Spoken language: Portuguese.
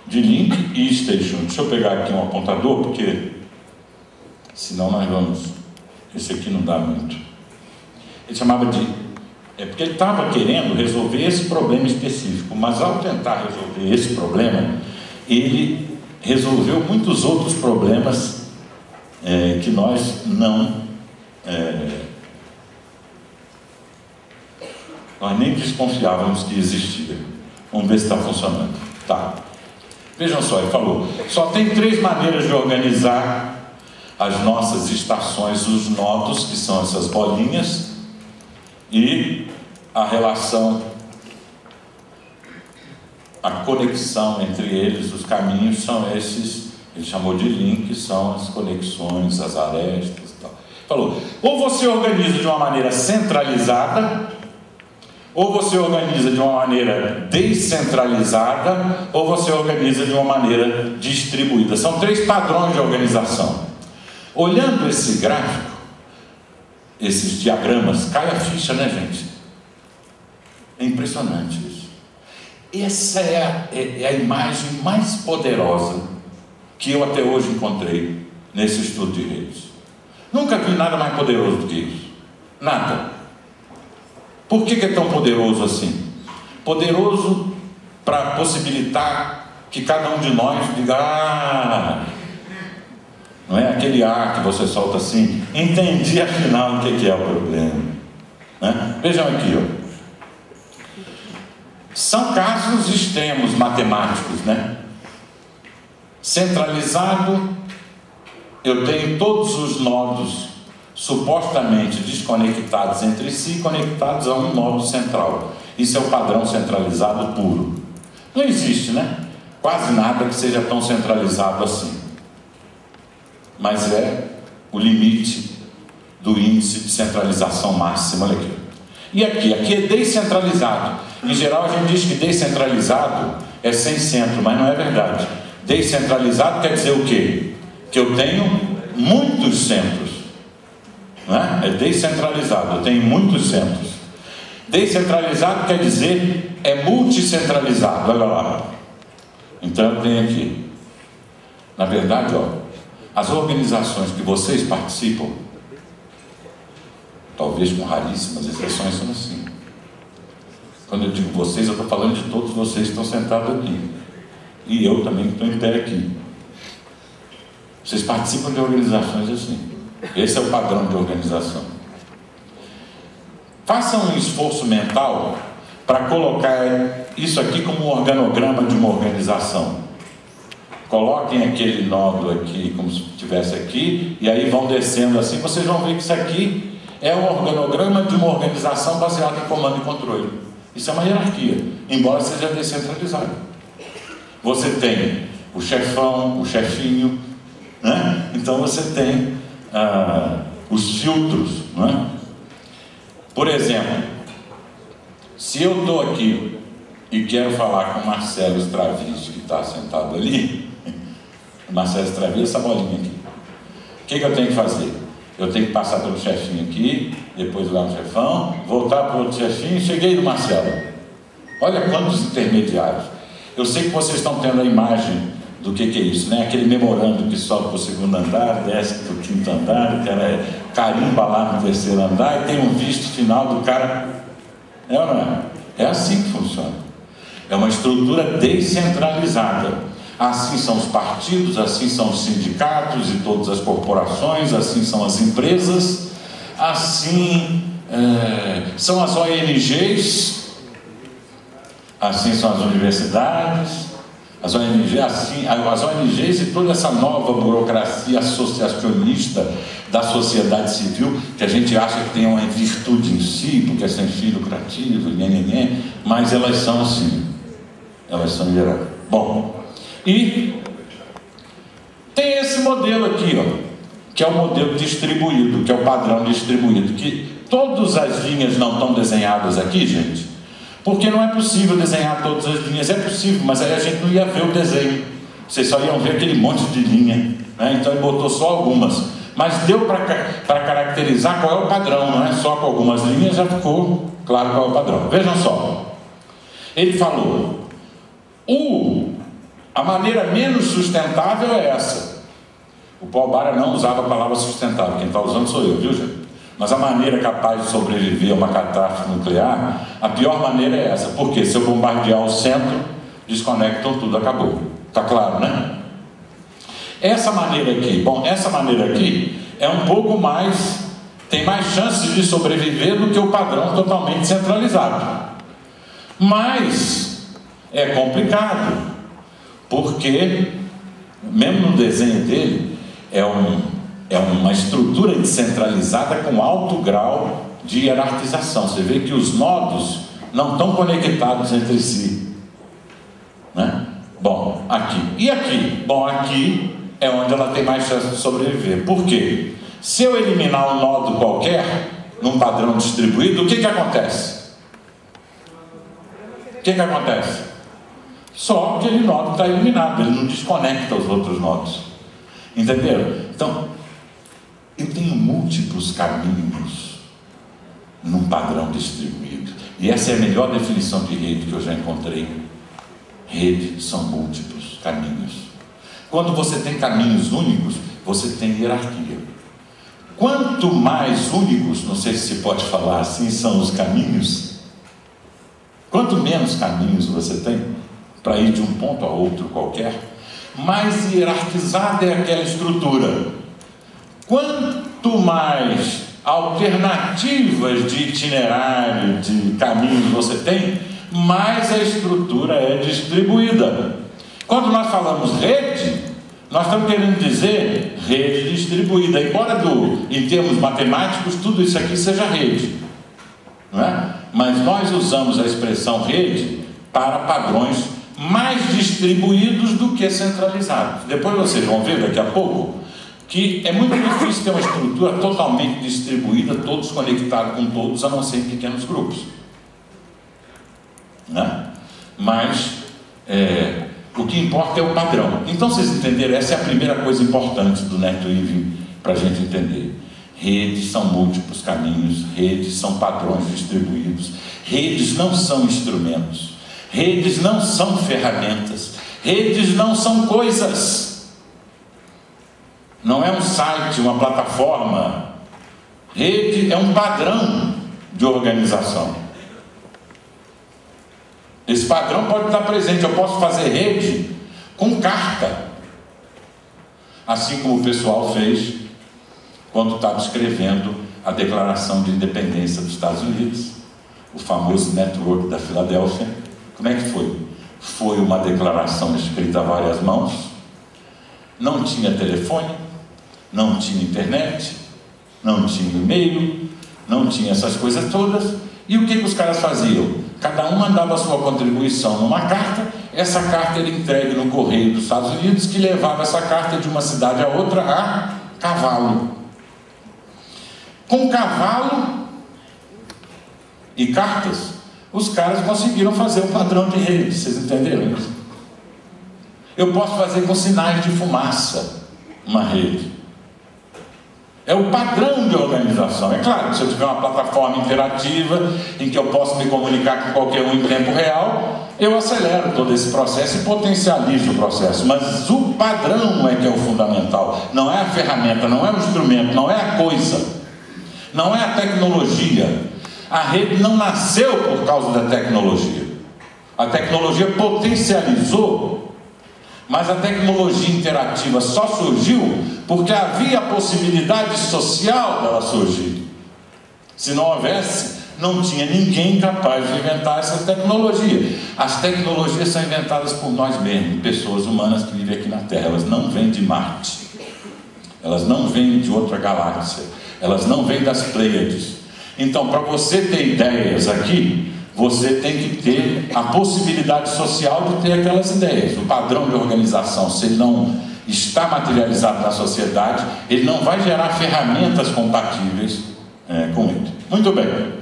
de link e station. Deixa eu pegar aqui um apontador, porque senão nós vamos... Esse aqui não dá muito. Ele chamava de... porque ele estava querendo resolver esse problema específico, mas ao tentar resolver esse problema, ele resolveu muitos outros problemas que nós nós nem desconfiávamos que existia. Vamos ver se está funcionando. Tá. Vejam só, ele falou, só tem 3 maneiras de organizar as nossas estações, os nodos, que são essas bolinhas, e a relação, a conexão entre eles, os caminhos são esses, ele chamou de link, são as conexões, as arestas e tal. Falou, ou você organiza de uma maneira centralizada, ou você organiza de uma maneira descentralizada, ou você organiza de uma maneira distribuída. São 3 padrões de organização. Olhando esse gráfico, esses diagramas, cai a ficha, né, gente? É impressionante isso. Essa é a imagem mais poderosa que eu até hoje encontrei nesse estudo de redes. Nunca vi nada mais poderoso do que isso. Nada. Por que é tão poderoso assim? Poderoso para possibilitar que cada um de nós diga, não é aquele que você solta assim, entendi afinal o que é o problema. Né? Vejam aqui, ó. São casos extremos matemáticos, né? Centralizado, eu tenho todos os nodos supostamente desconectados entre si, conectados a um nodo central. Isso é o padrão centralizado puro. Não existe, né? Quase nada que seja tão centralizado assim. Mas é o limite do índice de centralização máxima. Olha aqui. E aqui é descentralizado. Em geral a gente diz que descentralizado é sem centro, mas não é verdade. Descentralizado quer dizer o quê? Que eu tenho muitos centros. Não é? É descentralizado, eu tenho muitos centros. Descentralizado quer dizer é multicentralizado. Olha lá. Então eu tenho aqui. Na verdade, ó, as organizações que vocês participam, talvez com raríssimas exceções, são assim. Quando eu digo vocês, eu estou falando de todos vocês que estão sentados aqui. E eu também que estou em pé aqui. Vocês participam de organizações assim. Esse é o padrão de organização. Façam um esforço mental para colocar isso aqui como um organograma de uma organização. Coloquem aquele nódulo aqui como se estivesse aqui, e aí vão descendo assim, vocês vão ver que isso aqui é um organograma de uma organização baseada em comando e controle. Isso é uma hierarquia, embora seja descentralizado. Você tem o chefão, o chefinho, né? Então você tem os filtros, não é? Por exemplo, se eu estou aqui e quero falar com o Marcelo Stravizzi, que está sentado ali, Marcelo Stravizzi, essa bolinha aqui, o que eu tenho que fazer? Eu tenho que passar pelo chefinho aqui, depois lá no chefão, voltar para o outro chefinho, cheguei no Marcelo. Olha quantos intermediários. Eu sei que vocês estão tendo a imagem do que é isso, né? Aquele memorando que sobe para o 2º andar, desce para o 5º andar, o cara carimba lá no 3º andar e tem um visto final do cara. É ou não é? É assim que funciona. É uma estrutura descentralizada. Assim são os partidos, assim são os sindicatos e todas as corporações, assim são as empresas, assim são as ONGs, assim são as universidades. As ONGs e toda essa nova burocracia associacionista da sociedade civil, que a gente acha que tem uma virtude em si, porque é sem fim lucrativo, mas elas são assim. Elas são hierárquicas. Bom, e tem esse modelo aqui, ó, que é o modelo distribuído, que é o padrão distribuído, que todas as linhas não estão desenhadas aqui, gente. Porque não é possível desenhar todas as linhas. É possível, mas aí a gente não ia ver o desenho. Vocês só iam ver aquele monte de linha, né? Então ele botou só algumas. Mas deu para caracterizar qual é o padrão, não é? Só com algumas linhas já ficou claro qual é o padrão. Vejam só. Ele falou, A maneira menos sustentável é essa. O Paul Barra não usava a palavra sustentável, quem está usando sou eu, viu, gente? Mas a maneira capaz de sobreviver a uma catástrofe nuclear, a pior maneira é essa. Porque se eu bombardear o centro, desconectam tudo, acabou. Está claro, né? Essa maneira aqui é um pouco mais, tem mais chances de sobreviver do que o padrão totalmente centralizado. Mas é complicado, porque mesmo no desenho dele é uma estrutura descentralizada com alto grau de hierarquização. Você vê que os nodos não estão conectados entre si, né? Bom, aqui. E aqui? Bom, aqui é onde ela tem mais chance de sobreviver. Por quê? Se eu eliminar um nodo qualquer, num padrão distribuído, o que acontece? O que acontece? Só aquele nodo está eliminado, ele não desconecta os outros nodos. Entenderam? Então, eu tenho múltiplos caminhos num padrão distribuído. E essa é a melhor definição de rede que eu já encontrei. Rede são múltiplos caminhos. Quando você tem caminhos únicos, você tem hierarquia. Quanto mais únicos, não sei se se pode falar assim, são os caminhos, quanto menos caminhos você tem para ir de um ponto a outro qualquer, mais hierarquizada é aquela estrutura. Quanto mais alternativas de itinerário, de caminhos você tem, mais a estrutura é distribuída. Quando nós falamos rede, nós estamos querendo dizer rede distribuída, embora em termos matemáticos tudo isso aqui seja rede, não é? Mas nós usamos a expressão rede para padrões mais distribuídos do que centralizados. Depois vocês vão ver daqui a pouco que é muito difícil ter uma estrutura totalmente distribuída, todos conectados com todos, a não ser em pequenos grupos, né? Mas o que importa é o padrão. Então vocês entenderam, essa é a primeira coisa importante do NetWeaving para a gente entender. Redes são múltiplos caminhos, redes são padrões distribuídos, redes não são instrumentos, redes não são ferramentas, redes não são coisas, não é um site, uma plataforma. Rede é um padrão de organização. Esse padrão pode estar presente. Eu posso fazer rede com carta, assim como o pessoal fez quando estava escrevendo a Declaração de Independência dos Estados Unidos, o famoso Network da Filadélfia. Como é que foi? Foi uma declaração escrita a várias mãos, não tinha telefone, não tinha internet, não tinha e-mail, não tinha essas coisas todas. E o que os caras faziam? Cada um mandava a sua contribuição numa carta. Essa carta era entregue no correio dos Estados Unidos, que levava essa carta de uma cidade a outra a cavalo. Com cavalo e cartas, os caras conseguiram fazer um padrão de rede. Vocês entenderam isso? Eu posso fazer com sinais de fumaça uma rede. É o padrão de organização. É claro que se eu tiver uma plataforma interativa em que eu posso me comunicar com qualquer um em tempo real, eu acelero todo esse processo e potencializo o processo. Mas o padrão é que é o fundamental. Não é a ferramenta, não é o instrumento, não é a coisa, não é a tecnologia. A rede não nasceu por causa da tecnologia. A tecnologia potencializou. Mas a tecnologia interativa só surgiu porque havia a possibilidade social dela surgir. Se não houvesse, não tinha ninguém capaz de inventar essa tecnologia. As tecnologias são inventadas por nós mesmos, pessoas humanas que vivem aqui na Terra. Elas não vêm de Marte, elas não vêm de outra galáxia, elas não vêm das Pleiades. Então, para você ter ideias aqui, você tem que ter a possibilidade social de ter aquelas ideias. O padrão de organização, se ele não está materializado na sociedade, ele não vai gerar ferramentas compatíveis com ele. Muito bem.